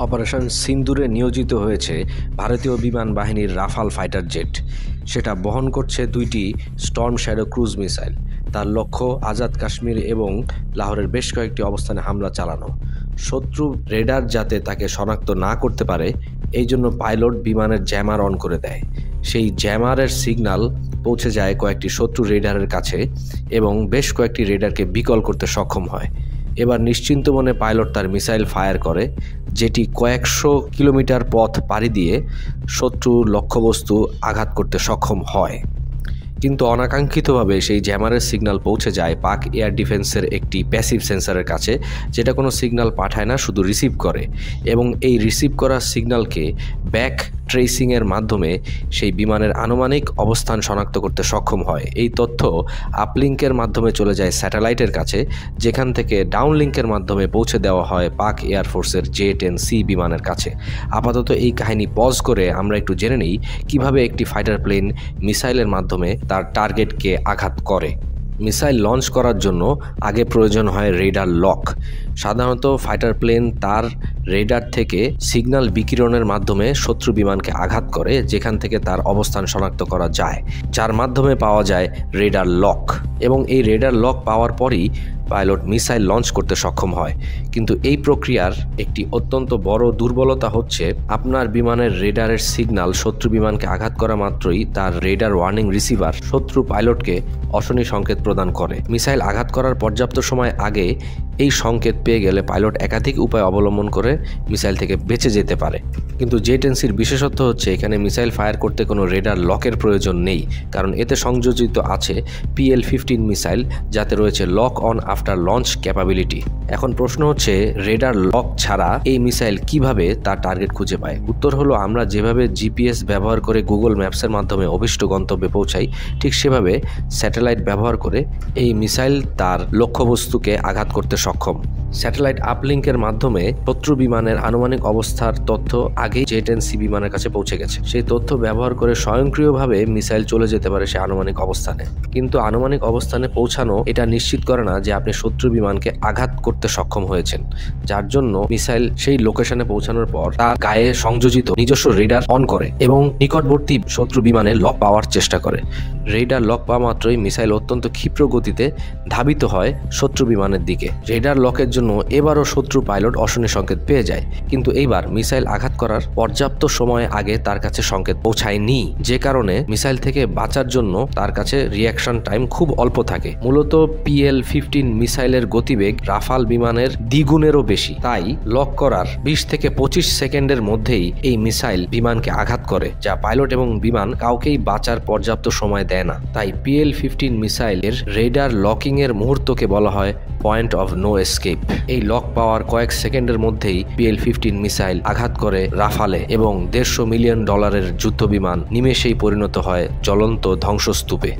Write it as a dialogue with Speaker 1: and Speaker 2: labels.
Speaker 1: Operation সিন্দুরে নিয়োজিত হয়েছে ভারতীয় বিমান বাহিনীর রাফাল ফাইটার জেট। সেটা বহন করছে 2টি স্টর্ম শ্যাডো ক্রুজ মিসাইল। তার লক্ষ্য আজাদ কাশ্মীর এবং লাহোরের বেশ কয়েকটি অবস্থানে হামলা চালানো। শত্রু রেডার যাতে তাকে শনাক্ত না করতে পারে এই জন্য পাইলট বিমানের জ্যামার অন করে দেয়। সেই জ্যামারের সিগন্যাল পৌঁছে যায় কয়েকটি শত্রু রেডারের কাছে এবং বেশ কয়েকটি রেডারকে বিকল করতে সক্ষম হয়। এবার নিশ্চিন্ত মনে পাইলট তার মিসাইল ফায়ার করে, যেটি কয়েকশো কিলোমিটার পথ পাড়ি দিয়ে শত্রুর লক্ষ্যবস্তু আঘাত করতে সক্ষম হয়। কিন্তু অনাকাঙ্ক্ষিতভাবে সেই জ্যামারের সিগন্যাল পৌঁছে যায় পাক এয়ার ডিফেন্সের একটি প্যাসিভ সেন্সরের কাছে, যেটা কোনো সিগন্যাল পাঠায় না, শুধু রিসিভ করে। এবং এই রিসিভ করা সিগন্যালকে ব্যাক ট্রেসিংয়ের মাধ্যমে সেই বিমানের আনুমানিক অবস্থান শনাক্ত করতে সক্ষম হয়। এই তথ্য আপলিঙ্কের মাধ্যমে চলে যায় স্যাটেলাইটের কাছে, যেখান থেকে ডাউনলিঙ্কের মাধ্যমে পৌঁছে দেওয়া হয় পাক এয়ারফোর্সের J-10C বিমানের কাছে। আপাতত এই কাহিনী পজ করে আমরা একটু জেনে নিই কিভাবে একটি ফাইটার প্লেন মিসাইলের মাধ্যমে তার টার্গেটকে আঘাত করে। মিসাইল লঞ্চ করার জন্য আগে প্রয়োজন হয় রেডার লক। সাধারণত ফাইটার প্লেন তার রেডার থেকে সিগন্যাল বিকিরণের মাধ্যমে শত্রু বিমানকে আঘাত করে, যেখান থেকে তার অবস্থান শনাক্ত করা যায়, যার মাধ্যমে পাওয়া যায় রেডার লক। এবং এই রেডার লক পাওয়ার পরই পাইলট মিসাইল লঞ্চ করতে সক্ষম হয়। কিন্তু এই প্রক্রিয়ার একটি অত্যন্ত বড় দুর্বলতা হচ্ছে আপনার বিমানের রেডারের সিগন্যাল শত্রু বিমানকে আঘাত করা মাত্রই তার রেডার ওয়ার্নিং রিসিভার শত্রু পাইলটকে অশনি সংকেত প্রদান করে। মিসাইল আঘাত করার পর্যাপ্ত সময় আগে এই সংকেত পেয়ে গেলে পাইলট একাধিক উপায় অবলম্বন করে মিসাইল থেকে বেঁচে যেতে পারে। কিন্তু J-10Cর বিশেষত্ব হচ্ছে এখানে মিসাইল ফায়ার করতে কোনো রেডার লকের প্রয়োজন নেই, কারণ এতে সংযোজিত আছে PL-15 মিসাইল, যাতে রয়েছে lock on after launch capability. এখন প্রশ্ন হচ্ছে, রেডার লক ছাড়া এই মিসাইল কিভাবে তার টার্গেট খুঁজে পায়? উত্তর হলো, আমরা যেভাবে GPS ব্যবহার করে গুগল ম্যাপসের মাধ্যমে অভিষ্ট গন্তব্যে পৌঁছাই, ঠিক সেভাবে স্যাটেলাইট ব্যবহার করে এই মিসাইল তার লক্ষ্যবস্তুকে আঘাত করতে সক্ষম। স্যাটেলাইট আপলিঙ্কের মাধ্যমে শত্রু বিমানের আনুমানিক অবস্থার তথ্য আগেই J-10C বিমানের কাছে পৌঁছে গেছে। সেই তথ্য ব্যবহার করে স্বয়ংক্রিয়ভাবে মিসাইল চলে যেতে পারে সে আনুমানিক অবস্থানে। কিন্তু আনুমানিক অবস্থানে পৌঁছানো এটা নিশ্চিত করে না যে আপনি শত্রু বিমানকে আঘাত করতে সক্ষম হয়েছেন, যার জন্য মিসাইল সেই লোকেশনে পৌঁছানোর পর তার গায়ে সংযোজিত নিজস্ব রেডার অন করে এবং নিকটবর্তী শত্রু বিমানে লক পাওয়ার চেষ্টা করে। রেডার লক পাওয়া মাত্রই মিসাইল অত্যন্ত ক্ষিপ্র গতিতে ধাবিত হয় শত্রু বিমানের দিকে। রেডার লকের জন্য এবারও শত্রু পাইলট অশনি সংকেত পেয়ে যায়, কিন্তু এইবার মিসাইল আঘাত করার পর্যাপ্ত সময় আগে তার কাছে সংকেত পৌঁছায়নি, যে কারণে মিসাইল থেকে বাঁচার জন্য তার কাছে রিয়াকশন টাইম খুব অল্প থাকে। মূলত PL-15 মিসাইলের গতিবেগ রাফাল বিমানের দ্বিগুণেরও বেশি, তাই লক করার 20 থেকে 25 সেকেন্ডের মধ্যেই এই মিসাইল বিমানকে আঘাত করে, যা পাইলট এবং বিমান কাউকেই বাঁচার পর্যাপ্ত সময় দেয় না। তাই PL-15 মিসাইলের রেডার লকিং এর মুহূর্তকে বলা হয় পয়েন্ট অফ নো এসকেপ। এই লক পাওয়ার কয়েক সেকেন্ডের মধ্যেই PL-15 মিসাইল আঘাত করে রাফালে এবং $150 মিলিয়ন যুদ্ধ বিমান নিমেষেই পরিণত হয় জ্বলন্ত ধ্বংসস্তূপে।